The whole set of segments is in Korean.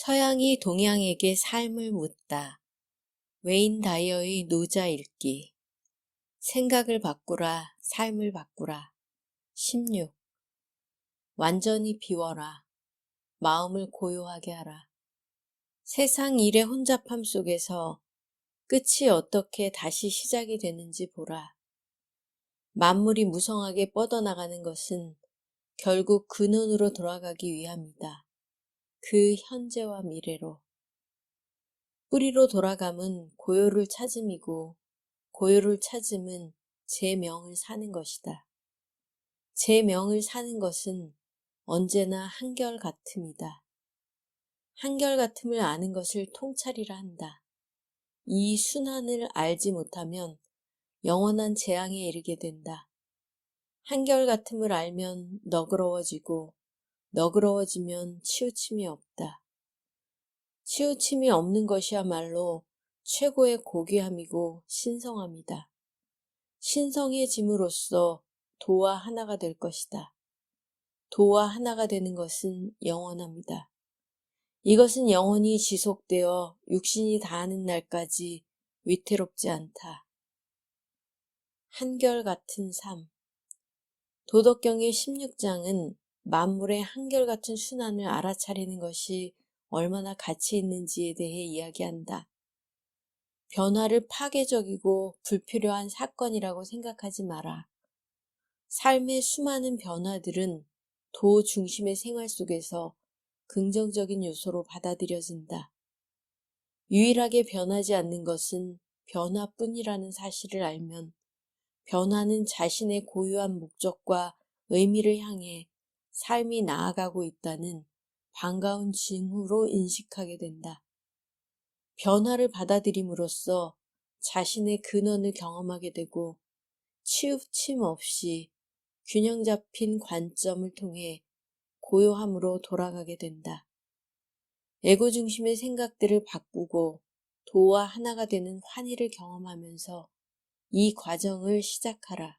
서양이 동양에게 삶을 묻다. 웨인 다이어의 노자 읽기. 생각을 바꾸라, 삶을 바꾸라. 16. 완전히 비워라. 마음을 고요하게 하라. 세상 일의 혼잡함 속에서 끝이 어떻게 다시 시작이 되는지 보라. 만물이 무성하게 뻗어나가는 것은 결국 근원으로 돌아가기 위함이다. 그 현재와 미래로. 뿌리로 돌아감은 고요를 찾음이고 고요를 찾음은 제 명을 사는 것이다. 제 명을 사는 것은 언제나 한결같음이다. 한결같음을 아는 것을 통찰이라 한다. 이 순환을 알지 못하면 영원한 재앙에 이르게 된다. 한결같음을 알면 너그러워지고 너그러워지면 치우침이 없다. 치우침이 없는 것이야말로 최고의 고귀함이고 신성함이다. 신성해짐으로써 도와 하나가 될 것이다. 도와 하나가 되는 것은 영원합니다. 이것은 영원히 지속되어 육신이 다하는 날까지 위태롭지 않다. 한결같은 삶. 도덕경의 16장은 만물의 한결같은 순환을 알아차리는 것이 얼마나 가치 있는지에 대해 이야기한다. 변화를 파괴적이고 불필요한 사건이라고 생각하지 마라. 삶의 수많은 변화들은 도 중심의 생활 속에서 긍정적인 요소로 받아들여진다. 유일하게 변하지 않는 것은 변화뿐이라는 사실을 알면 변화는 자신의 고유한 목적과 의미를 향해 삶이 나아가고 있다는 반가운 징후로 인식하게 된다. 변화를 받아들임으로써 자신의 근원을 경험하게 되고 치우침 없이 균형 잡힌 관점을 통해 고요함으로 돌아가게 된다. 에고 중심의 생각들을 바꾸고 도와 하나가 되는 환희를 경험하면서 이 과정을 시작하라.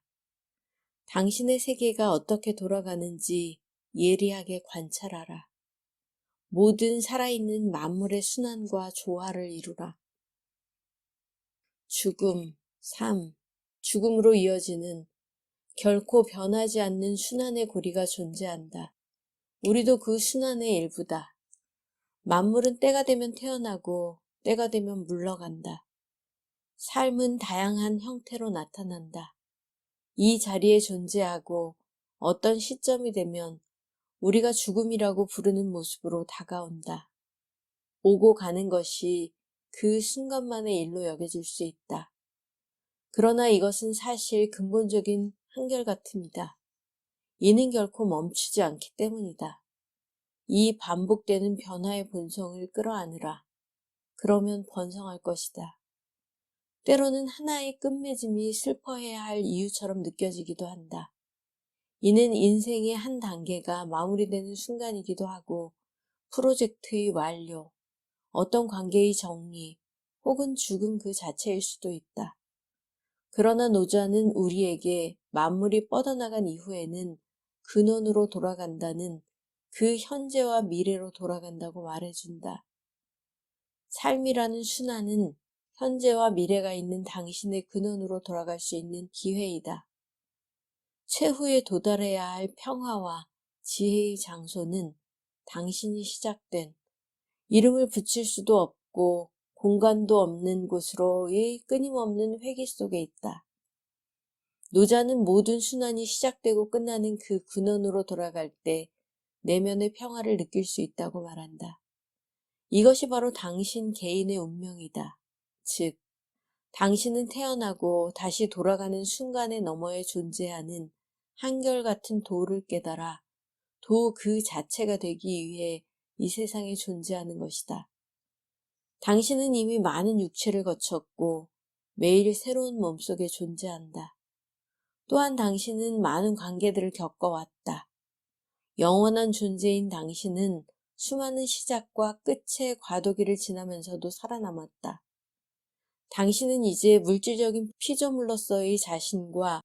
당신의 세계가 어떻게 돌아가는지 예리하게 관찰하라. 모든 살아있는 만물의 순환과 조화를 이루라. 죽음, 삶, 죽음으로 이어지는 결코 변하지 않는 순환의 고리가 존재한다. 우리도 그 순환의 일부다. 만물은 때가 되면 태어나고 때가 되면 물러간다. 삶은 다양한 형태로 나타난다. 이 자리에 존재하고 어떤 시점이 되면 우리가 죽음이라고 부르는 모습으로 다가온다. 오고 가는 것이 그 순간만의 일로 여겨질 수 있다. 그러나 이것은 사실 근본적인 한결같음이다. 이는 결코 멈추지 않기 때문이다. 이 반복되는 변화의 본성을 끌어안으라. 그러면 번성할 것이다. 때로는 하나의 끝맺음이 슬퍼해야 할 이유처럼 느껴지기도 한다. 이는 인생의 한 단계가 마무리되는 순간이기도 하고 프로젝트의 완료, 어떤 관계의 정리 혹은 죽음 그 자체일 수도 있다. 그러나 노자는 우리에게 만물이 뻗어나간 이후에는 근원으로 돌아간다는 그 현재와 미래로 돌아간다고 말해준다. 삶이라는 순환은 현재와 미래가 있는 당신의 근원으로 돌아갈 수 있는 기회이다. 최후에 도달해야 할 평화와 지혜의 장소는 당신이 시작된 이름을 붙일 수도 없고 공간도 없는 곳으로의 끊임없는 회귀 속에 있다. 노자는 모든 순환이 시작되고 끝나는 그 근원으로 돌아갈 때 내면의 평화를 느낄 수 있다고 말한다. 이것이 바로 당신 개인의 운명이다. 즉, 당신은 태어나고 다시 돌아가는 순간의 너머에 존재하는 한결같은 도를 깨달아 도 그 자체가 되기 위해 이 세상에 존재하는 것이다. 당신은 이미 많은 육체를 거쳤고 매일 새로운 몸속에 존재한다. 또한 당신은 많은 관계들을 겪어왔다. 영원한 존재인 당신은 수많은 시작과 끝의 과도기를 지나면서도 살아남았다. 당신은 이제 물질적인 피조물로서의 자신과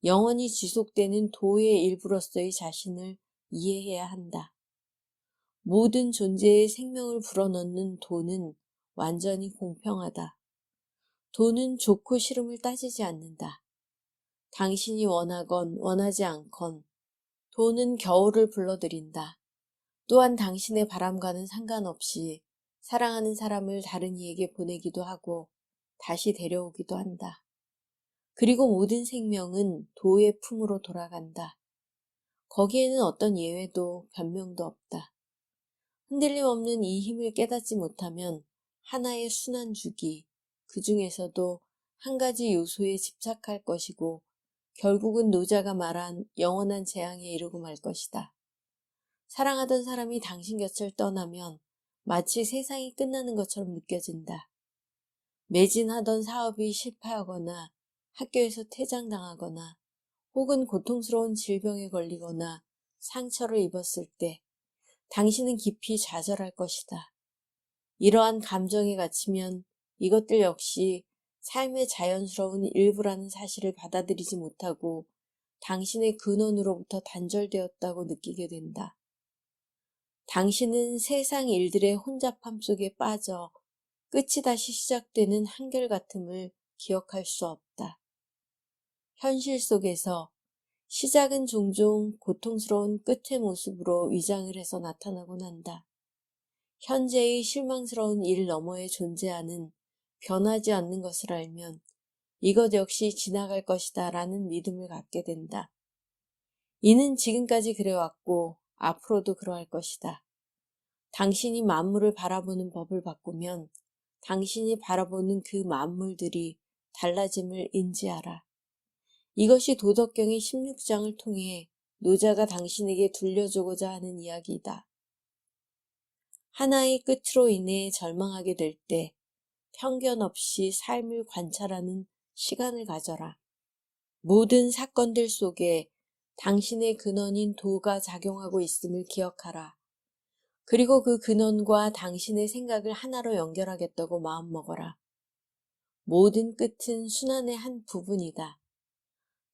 영원히 지속되는 도의 일부로서의 자신을 이해해야 한다. 모든 존재의 생명을 불어넣는 도는 완전히 공평하다. 도는 좋고 싫음을 따지지 않는다. 당신이 원하건 원하지 않건 도는 겨울을 불러들인다. 또한 당신의 바람과는 상관없이 사랑하는 사람을 다른 이에게 보내기도 하고 다시 데려오기도 한다. 그리고 모든 생명은 도의 품으로 돌아간다. 거기에는 어떤 예외도 변명도 없다. 흔들림 없는 이 힘을 깨닫지 못하면 하나의 순환주기, 그 중에서도 한 가지 요소에 집착할 것이고 결국은 노자가 말한 영원한 재앙에 이르고 말 것이다. 사랑하던 사람이 당신 곁을 떠나면 마치 세상이 끝나는 것처럼 느껴진다. 매진하던 사업이 실패하거나 학교에서 퇴장당하거나 혹은 고통스러운 질병에 걸리거나 상처를 입었을 때 당신은 깊이 좌절할 것이다. 이러한 감정에 갇히면 이것들 역시 삶의 자연스러운 일부라는 사실을 받아들이지 못하고 당신의 근원으로부터 단절되었다고 느끼게 된다. 당신은 세상 일들의 혼잡함 속에 빠져 끝이 다시 시작되는 한결같음을 기억할 수 없다. 현실 속에서 시작은 종종 고통스러운 끝의 모습으로 위장을 해서 나타나곤 한다. 현재의 실망스러운 일 너머에 존재하는 변하지 않는 것을 알면 이것 역시 지나갈 것이다 라는 믿음을 갖게 된다. 이는 지금까지 그래왔고 앞으로도 그러할 것이다. 당신이 만물을 바라보는 법을 바꾸면 당신이 바라보는 그 만물들이 달라짐을 인지하라. 이것이 도덕경의 16장을 통해 노자가 당신에게 들려주고자 하는 이야기이다. 하나의 끝으로 인해 절망하게 될 때 편견 없이 삶을 관찰하는 시간을 가져라. 모든 사건들 속에 당신의 근원인 도가 작용하고 있음을 기억하라. 그리고 그 근원과 당신의 생각을 하나로 연결하겠다고 마음먹어라. 모든 끝은 순환의 한 부분이다.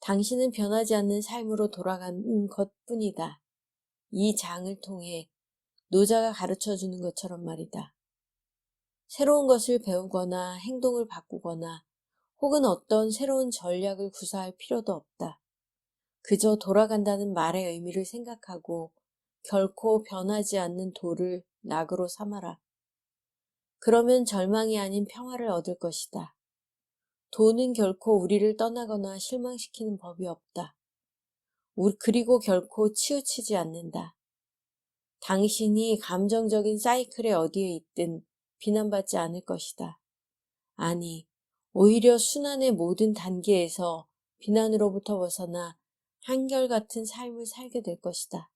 당신은 변하지 않는 삶으로 돌아가는 것뿐이다. 이 장을 통해 노자가 가르쳐주는 것처럼 말이다. 새로운 것을 배우거나 행동을 바꾸거나 혹은 어떤 새로운 전략을 구사할 필요도 없다. 그저 돌아간다는 말의 의미를 생각하고 결코 변하지 않는 도를 낙으로 삼아라. 그러면 절망이 아닌 평화를 얻을 것이다. 도는 결코 우리를 떠나거나 실망시키는 법이 없다. 그리고 결코 치우치지 않는다. 당신이 감정적인 사이클에 어디에 있든 비난받지 않을 것이다. 아니, 오히려 순환의 모든 단계에서 비난으로부터 벗어나 한결같은 삶을 살게 될 것이다.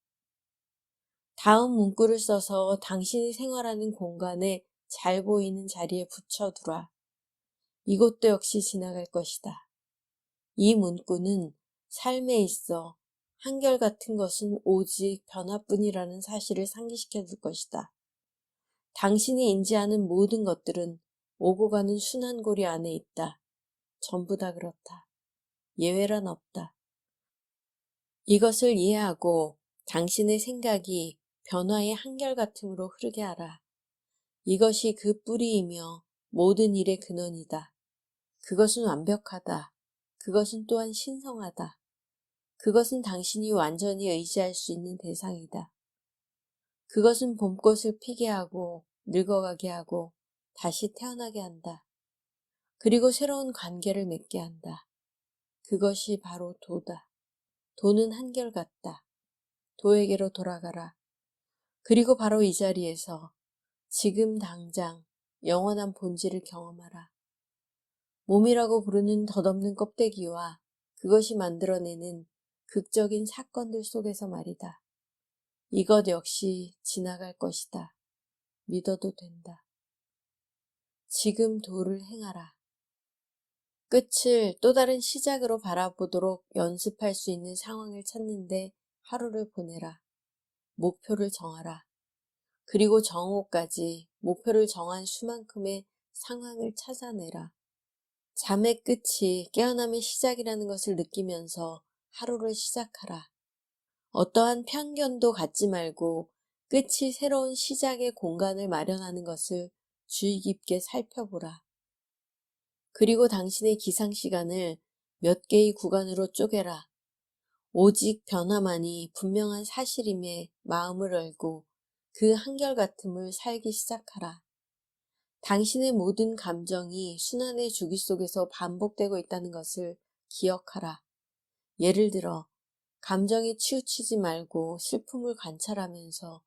다음 문구를 써서 당신이 생활하는 공간에 잘 보이는 자리에 붙여두라. 이것도 역시 지나갈 것이다. 이 문구는 삶에 있어 한결같은 것은 오직 변화뿐이라는 사실을 상기시켜 줄 것이다. 당신이 인지하는 모든 것들은 오고 가는 순환고리 안에 있다. 전부 다 그렇다. 예외란 없다. 이것을 이해하고 당신의 생각이 변화의 한결같음으로 흐르게 하라. 이것이 그 뿌리이며 모든 일의 근원이다. 그것은 완벽하다. 그것은 또한 신성하다. 그것은 당신이 완전히 의지할 수 있는 대상이다. 그것은 봄꽃을 피게 하고 늙어가게 하고 다시 태어나게 한다. 그리고 새로운 관계를 맺게 한다. 그것이 바로 도다. 도는 한결같다. 도에게로 돌아가라. 그리고 바로 이 자리에서 지금 당장 영원한 본질을 경험하라. 몸이라고 부르는 덧없는 껍데기와 그것이 만들어내는 극적인 사건들 속에서 말이다. 이것 역시 지나갈 것이다. 믿어도 된다. 지금 도를 행하라. 끝을 또 다른 시작으로 바라보도록 연습할 수 있는 상황을 찾는데 하루를 보내라. 목표를 정하라. 그리고 정오까지 목표를 정한 수만큼의 상황을 찾아내라. 잠의 끝이 깨어남의 시작이라는 것을 느끼면서 하루를 시작하라. 어떠한 편견도 갖지 말고 끝이 새로운 시작의 공간을 마련하는 것을 주의 깊게 살펴보라. 그리고 당신의 기상 시간을 몇 개의 구간으로 쪼개라. 오직 변화만이 분명한 사실임에 마음을 열고 그 한결같음을 살기 시작하라. 당신의 모든 감정이 순환의 주기 속에서 반복되고 있다는 것을 기억하라. 예를 들어 감정에 치우치지 말고 슬픔을 관찰하면서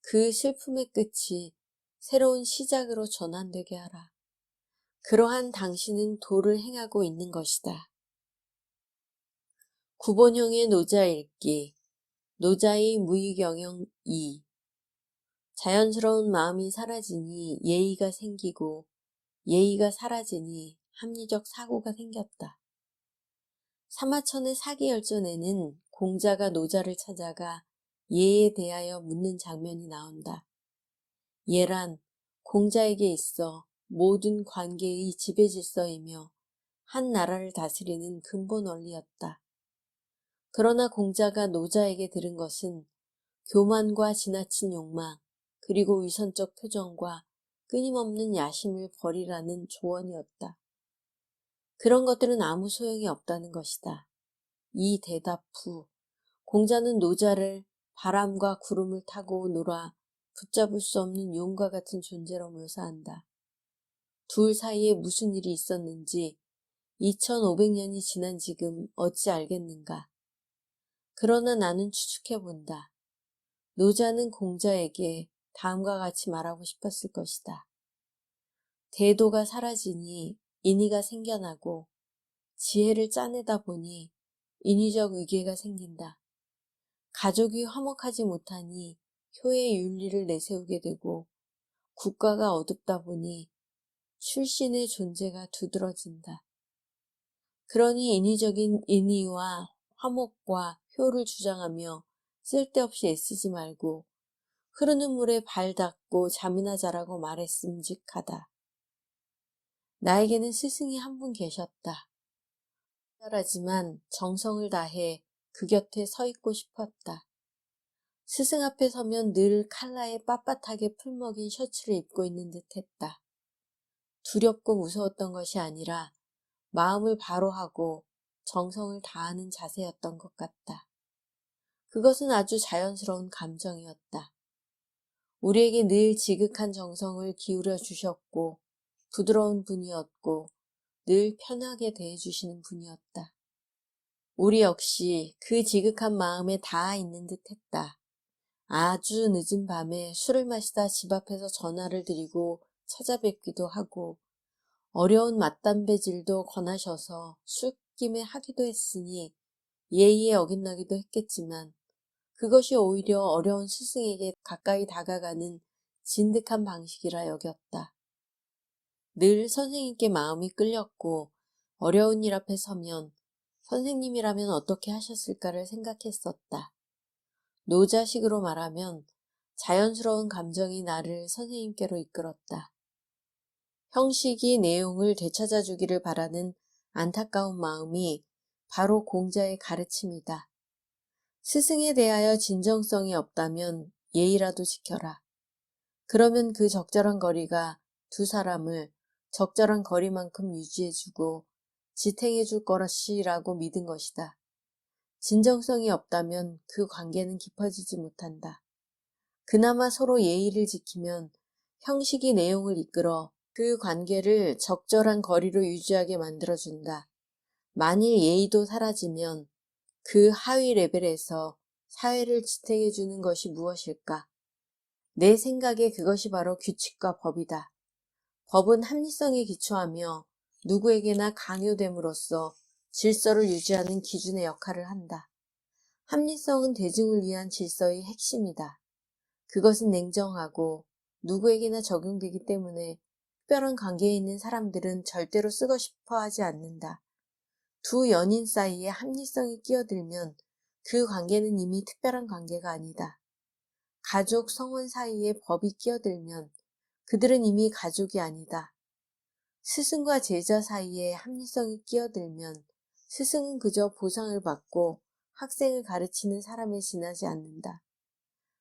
그 슬픔의 끝이 새로운 시작으로 전환되게 하라. 그러한 당신은 도를 행하고 있는 것이다. 9번형의 노자 읽기. 노자의 무의경영 2. 자연스러운 마음이 사라지니 예의가 생기고 예의가 사라지니 합리적 사고가 생겼다. 사마천의 사기열전에는 공자가 노자를 찾아가 예에 대하여 묻는 장면이 나온다. 예란 공자에게 있어 모든 관계의 지배질서이며 한 나라를 다스리는 근본 원리였다. 그러나 공자가 노자에게 들은 것은 교만과 지나친 욕망, 그리고 위선적 표정과 끊임없는 야심을 버리라는 조언이었다. 그런 것들은 아무 소용이 없다는 것이다. 이 대답 후 공자는 노자를 바람과 구름을 타고 놀아 붙잡을 수 없는 용과 같은 존재로 묘사한다. 둘 사이에 무슨 일이 있었는지 2500년이 지난 지금 어찌 알겠는가. 그러나 나는 추측해본다. 노자는 공자에게 다음과 같이 말하고 싶었을 것이다. 대도가 사라지니 인의가 생겨나고 지혜를 짜내다 보니 인위적 위계가 생긴다. 가족이 화목하지 못하니 효의 윤리를 내세우게 되고 국가가 어둡다 보니 출신의 존재가 두드러진다. 그러니 인위적인 인의와 화목과 효를 주장하며 쓸데없이 애쓰지 말고 흐르는 물에 발 닦고 잠이나 자라고 말했음직하다. 나에게는 스승이 한 분 계셨다. 하지만 정성을 다해 그 곁에 서 있고 싶었다. 스승 앞에 서면 늘 칼라에 빳빳하게 풀먹인 셔츠를 입고 있는 듯 했다. 두렵고 무서웠던 것이 아니라 마음을 바로 하고 정성을 다하는 자세였던 것 같다. 그것은 아주 자연스러운 감정이었다. 우리에게 늘 지극한 정성을 기울여 주셨고 부드러운 분이었고 늘 편하게 대해주시는 분이었다. 우리 역시 그 지극한 마음에 닿아 있는 듯 했다. 아주 늦은 밤에 술을 마시다 집 앞에서 전화를 드리고 찾아뵙기도 하고 어려운 맞담배질도 권하셔서 술김에 하기도 했으니 예의에 어긋나기도 했겠지만 그것이 오히려 어려운 스승에게 가까이 다가가는 진득한 방식이라 여겼다. 늘 선생님께 마음이 끌렸고 어려운 일 앞에 서면 선생님이라면 어떻게 하셨을까를 생각했었다. 노자식으로 말하면 자연스러운 감정이 나를 선생님께로 이끌었다. 형식이 내용을 되찾아주기를 바라는 안타까운 마음이 바로 공자의 가르침이다. 스승에 대하여 진정성이 없다면 예의라도 지켜라. 그러면 그 적절한 거리가 두 사람을 적절한 거리만큼 유지해주고 지탱해줄 것이라고 믿은 것이다. 진정성이 없다면 그 관계는 깊어지지 못한다. 그나마 서로 예의를 지키면 형식이 내용을 이끌어 그 관계를 적절한 거리로 유지하게 만들어준다. 만일 예의도 사라지면 그 하위 레벨에서 사회를 지탱해주는 것이 무엇일까? 내 생각에 그것이 바로 규칙과 법이다. 법은 합리성에 기초하며 누구에게나 강요됨으로써 질서를 유지하는 기준의 역할을 한다. 합리성은 대중을 위한 질서의 핵심이다. 그것은 냉정하고 누구에게나 적용되기 때문에 특별한 관계에 있는 사람들은 절대로 쓰고 싶어 하지 않는다. 두 연인 사이에 합리성이 끼어들면 그 관계는 이미 특별한 관계가 아니다. 가족, 성원 사이에 법이 끼어들면 그들은 이미 가족이 아니다. 스승과 제자 사이에 합리성이 끼어들면 스승은 그저 보상을 받고 학생을 가르치는 사람에 지나지 않는다.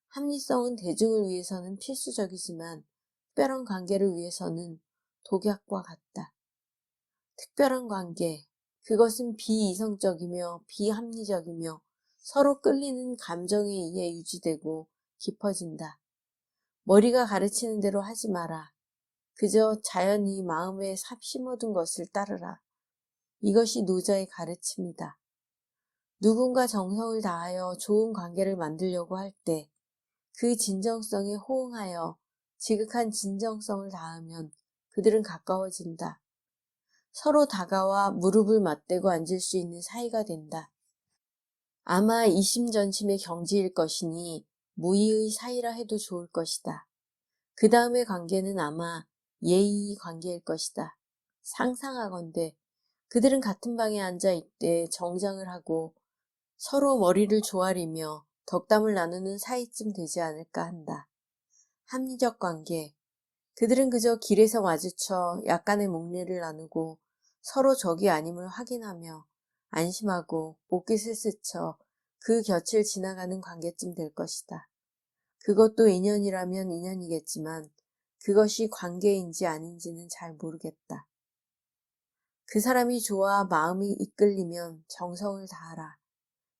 합리성은 대중을 위해서는 필수적이지만 특별한 관계를 위해서는 독약과 같다. 특별한 관계, 그것은 비이성적이며 비합리적이며 서로 끌리는 감정에 의해 유지되고 깊어진다. 머리가 가르치는 대로 하지 마라. 그저 자연히 마음에 심어둔 것을 따르라. 이것이 노자의 가르침이다. 누군가 정성을 다하여 좋은 관계를 만들려고 할 때 그 진정성에 호응하여 지극한 진정성을 다하면 그들은 가까워진다. 서로 다가와 무릎을 맞대고 앉을 수 있는 사이가 된다. 아마 이심전심의 경지일 것이니 무의의 사이라 해도 좋을 것이다. 그 다음의 관계는 아마 예의 관계일 것이다. 상상하건대 그들은 같은 방에 앉아 있되 정장을 하고 서로 머리를 조아리며 덕담을 나누는 사이쯤 되지 않을까 한다. 합리적 관계. 그들은 그저 길에서 마주쳐 약간의 목례를 나누고 서로 적이 아님을 확인하며 안심하고 옷깃을 스쳐 그 곁을 지나가는 관계쯤 될 것이다. 그것도 인연이라면 인연이겠지만 그것이 관계인지 아닌지는 잘 모르겠다. 그 사람이 좋아 마음이 이끌리면 정성을 다하라.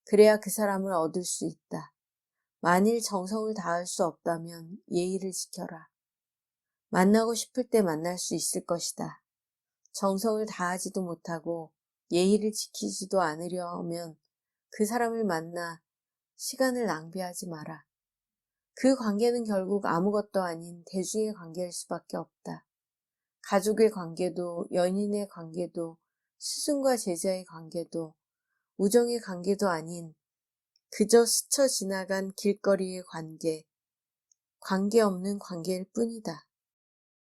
그래야 그 사람을 얻을 수 있다. 만일 정성을 다할 수 없다면 예의를 지켜라. 만나고 싶을 때 만날 수 있을 것이다. 정성을 다하지도 못하고 예의를 지키지도 않으려면 그 사람을 만나 시간을 낭비하지 마라. 그 관계는 결국 아무것도 아닌 대중의 관계일 수밖에 없다. 가족의 관계도, 연인의 관계도, 스승과 제자의 관계도, 우정의 관계도 아닌 그저 스쳐 지나간 길거리의 관계, 관계없는 관계일 뿐이다.